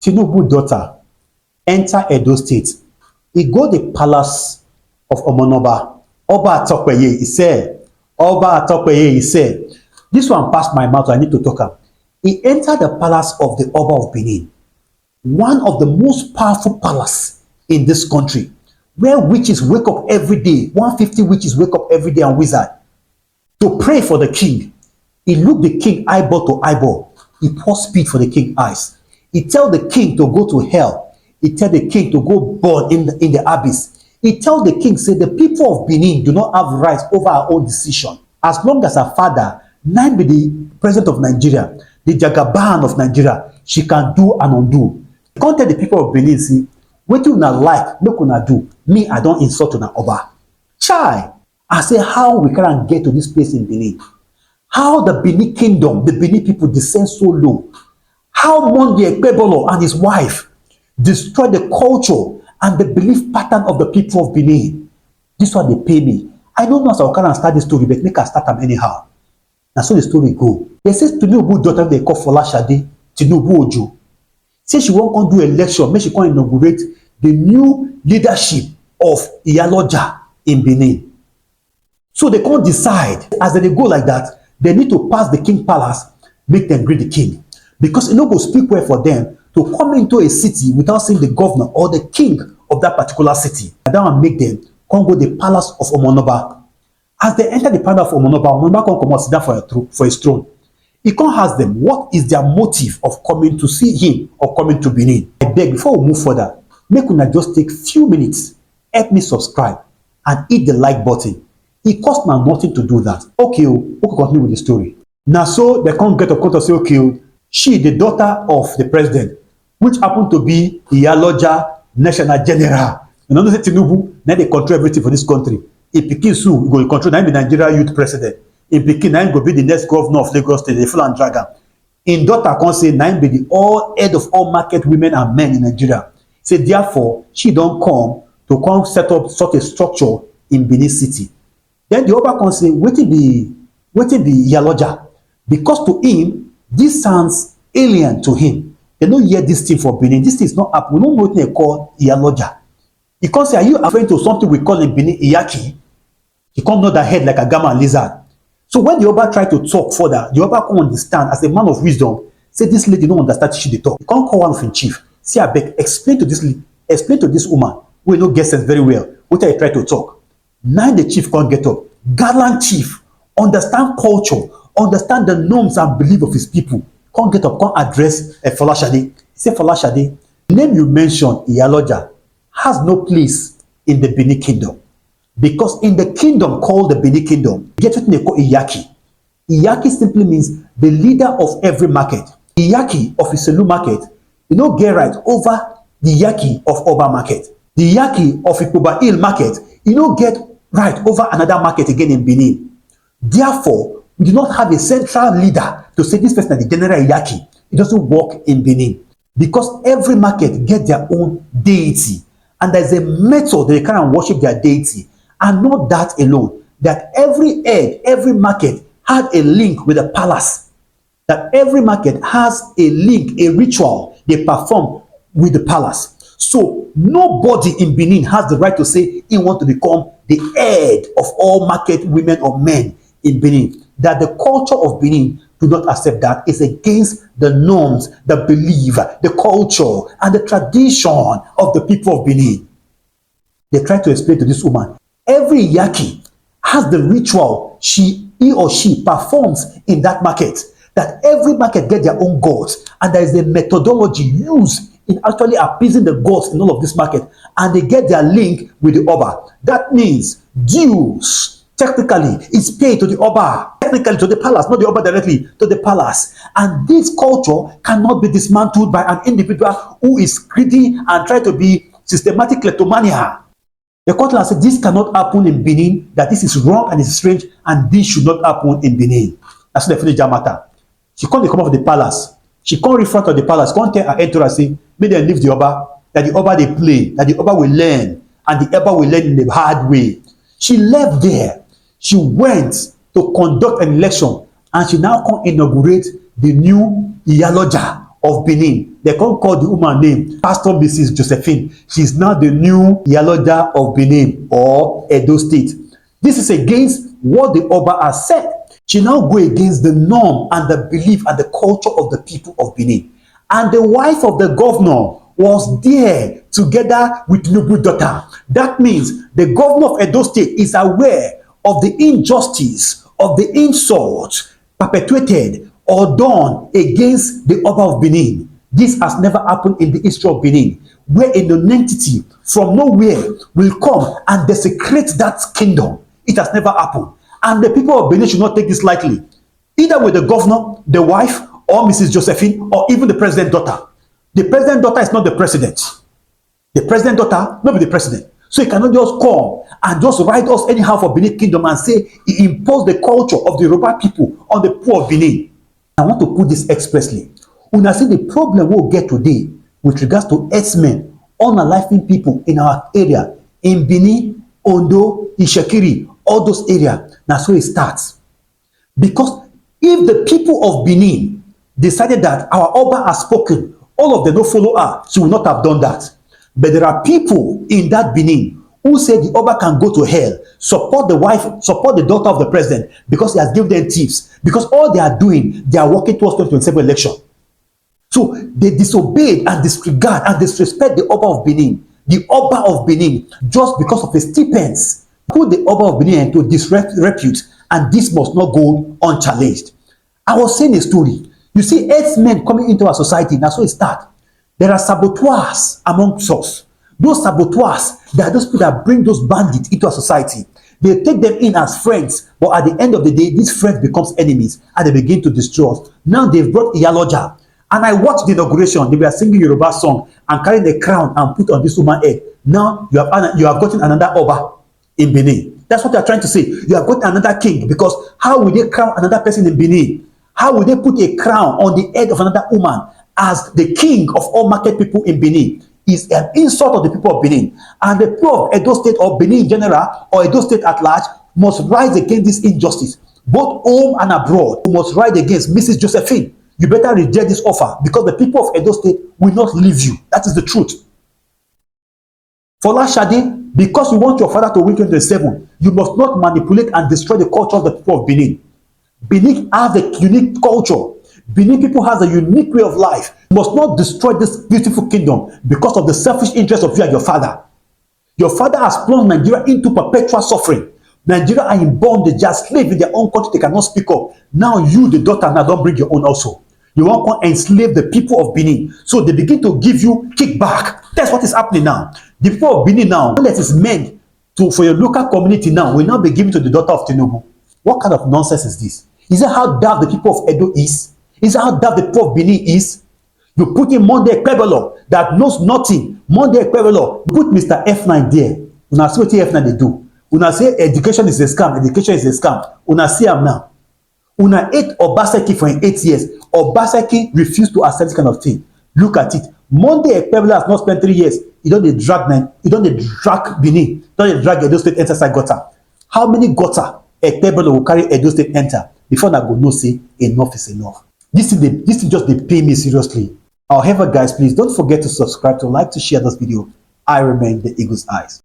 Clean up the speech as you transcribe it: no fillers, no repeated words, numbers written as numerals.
Tinubu daughter enter Edo State. He go the palace of Omonoba. Oba Atokpeye, he said. Oba Atokpeye, he said. This one passed my mouth, so I need to talk up. He entered the palace of the Oba of Benin, one of the most powerful palace in this country, where witches wake up every day. 150 witches wake up every day and wizard to pray for the king. He looked the king eyeball to eyeball. He poured spit for the king's eyes. He tell the king to go to hell. He tell the king to go burn in the abyss. He tell the king, say, the people of Benin do not have rights over our own decision. As long as her father, now be the president of Nigeria, the Jagaban of Nigeria, she can do and undo. He can't tell the people of Benin, see, what you not like, make una do. Me, I don't insult una Oba. Chai, I say, how we can get to this place in Benin? How the Benin kingdom, the Benin people descend so low? How Monday Ekpebolo and his wife destroy the culture and the belief pattern of the people of Benin? This one they pay me. I don't know how I can start this story, but make I start them anyhow. And so the story go. They say Tinubu daughter they call Folashade, Tinubu Ojo. Say she won't come do election, make she come inaugurate the new leadership of Iyaloja in Benin. So they can't decide. As they go like that, they need to pass the king palace, make them greet the king. Because it no go speak well for them to come into a city without seeing the governor or the king of that particular city. And that one make them come go the palace of Omonoba. As they enter the palace of Omonoba, Omonoba come and sit down for his throne. He can't ask them what is their motive of coming to see him or coming to Benin. I beg, before we move further, make una just take few minutes, help me subscribe and hit the like button. It costs now nothing to do that. Okay, we can continue with the story. Now, so they can't get a court to say, okay, she, the daughter of the president, which happened to be Iyaloja National General. You know, say Tinubu, now they control everything for this country. If Pikin Su go control, now be Nigeria youth president. In Pikin, now go be the next governor of Lagos State, the full and dragon. In daughter can say, now be the all head of all market women and men in Nigeria. Say, therefore, she don't come to come set up such a structure in Benin City. Then the Oba can say, waiting be Iyaloja. Because to him, this sounds alien to him. They don't hear this thing for Benin. This thing is not up. We don't know what they call Iyaloja. He can't say, are you afraid to something we call in Benin Iyaki? He can't know that head like a gamma lizard. So when the Oba try to talk further, the Oba can't understand as a man of wisdom. Say this lady don't understand she they talk. He can't call one of him chief. See, I beg, explain to this woman who no get sense very well. What I try to talk. Now the chief can't get up. Gallant chief, understand culture, understand the norms and belief of his people. Can't get up, can't address Folashade. Say, Folashade, the name you mentioned, Iyaloja, has no place in the Benin kingdom. Because in the kingdom called the Benin kingdom, get what they call Iyaki. Iyaki simply means the leader of every market. Iyaki of Iselu market, you know, get right over the Iyaki of Oba market. The Iyaki of Ikoba Hill market, you know, get right over another market again in Benin. Therefore, we do not have a central leader to say this person is the general Iyaki. It doesn't work in Benin. Because every market get their own deity. And there's a method they can worship their deity. And not that alone. That every head, every market had a link with the palace. That every market has a link, a ritual they perform with the palace. So nobody in Benin has the right to say he wants to become the head of all market women or men in Benin. That the culture of Benin do not accept that. It's against the norms, the belief, the culture, and the tradition of the people of Benin. They try to explain to this woman, every Yaki has the ritual he or she performs in that market. That every market get their own gods, and there is a methodology used in actually appeasing the gods in all of this market, and they get their link with the Oba. That means dues technically is paid to the Oba, technically to the palace, not the Oba directly, to the palace. And this culture cannot be dismantled by an individual who is greedy and try to be systematic kleptomania. The court said this cannot happen in Benin, that this is wrong and it's strange, and this should not happen in Benin. That's the finish matter. She can't come off the palace. She can't refer to the palace. Can't tell her entourage, say, may they leave the Oba, that the Oba they play, that the Oba will learn, and the Oba will learn in the hard way. She left there. She went to conduct an election, and she now can inaugurate the new Iyaloja of Benin. they can't call the woman name Pastor Mrs. Josephine. She's now the new Iyaloja of Benin or Edo State. This is against what the Oba has said. She now go against the norm and the belief and the culture of the people of Benin. And the wife of the governor was there together with Tinubu's daughter. That means the governor of Edo State is aware of the injustice, of the insult perpetrated or done against the Oba of Benin. This has never happened in the history of Benin, where a non-entity from nowhere will come and desecrate that kingdom. It has never happened. And the people of Benin should not take this lightly. Either with the governor, the wife, or Mrs. Josephine, or even the president's daughter. The president's daughter is not the president. The president's daughter, not the president. So he cannot just come and just write us anyhow for Benin Kingdom and say he imposed the culture of the Yoruba people on the poor of Benin. I want to put this expressly. Una see the problem we'll get today with regards to herdsmen, unaliving people in our area, in Benin, Ondo, Ishekiri, all those areas. That's where it starts. Because if the people of Benin decided that our Oba has spoken, all of them don't follow her, she will not have done that. But there are people in that Benin who say the Oba can go to hell, support the wife, support the daughter of the president because he has given them tips. Because all they are doing, they are working towards 2027 election. So they disobeyed and disregard and disrespect the Oba of Benin. The Oba of Benin, just because of his stipends, put the Oba of Benin into disrepute, and this must not go unchallenged. I was saying a story. You see, herdsmen coming into our society, that's how it starts. There are saboteurs amongst us. Those saboteurs, they are those people that bring those bandits into our society. They take them in as friends, but at the end of the day, these friends becomes enemies and they begin to destroy us. Now they've brought Iyaloja. And I watched the inauguration. They were singing Yoruba song and carrying a crown and put on this woman's head. Now you have gotten another Oba in Benin. That's what they are trying to say. You have got another king, because how will they crown another person in Benin? How will they put a crown on the head of another woman as the king of all market people in Benin? Is an insult of the people of Benin. And the people of Edo State or Benin in general or Edo State at large must rise against this injustice. Both home and abroad must rise against Mrs. Josephine. You better reject this offer, because the people of Edo State will not leave you. That is the truth. Folashade, because you want your father to win 2027, you must not manipulate and destroy the culture of the people of Benin. Benin has a unique culture. Benin people has a unique way of life. You must not destroy this beautiful kingdom because of the selfish interest of you and your father. Your father has plunged Nigeria into perpetual suffering. Nigeria are in bondage, they are slaves in their own country, they cannot speak up. Now you, the daughter, now don't bring your own also. You want to enslave the people of Benin. So they begin to give you kickback. That's what is happening now. The people of Benin now, that is meant to for your local community now, will now be given to the daughter of Tinubu. What kind of nonsense is this? Is that how daft the people of Edo is? Is that how daft the people of Benin is? You put in Monday Ekpebelo that knows nothing. Monday Ekpebelo, put Mr. F9 there. Una see what F9 they do. Una say education is a scam. Education is a scam. Una see him now. Una ate Obaseki for 8 years. Obaseki refused to accept this kind of thing. Look at it. Monday Ekpebelo has not spent 3 years. He don't drag Benin. He don't drag Edo State enter inside gutter. How many gutter Ekpebelo will carry Edo State enter before that go no say enough is enough? This is just the pay me seriously. However, guys, please don't forget to subscribe, to like, to share this video. I remain the Eagle's Eyes.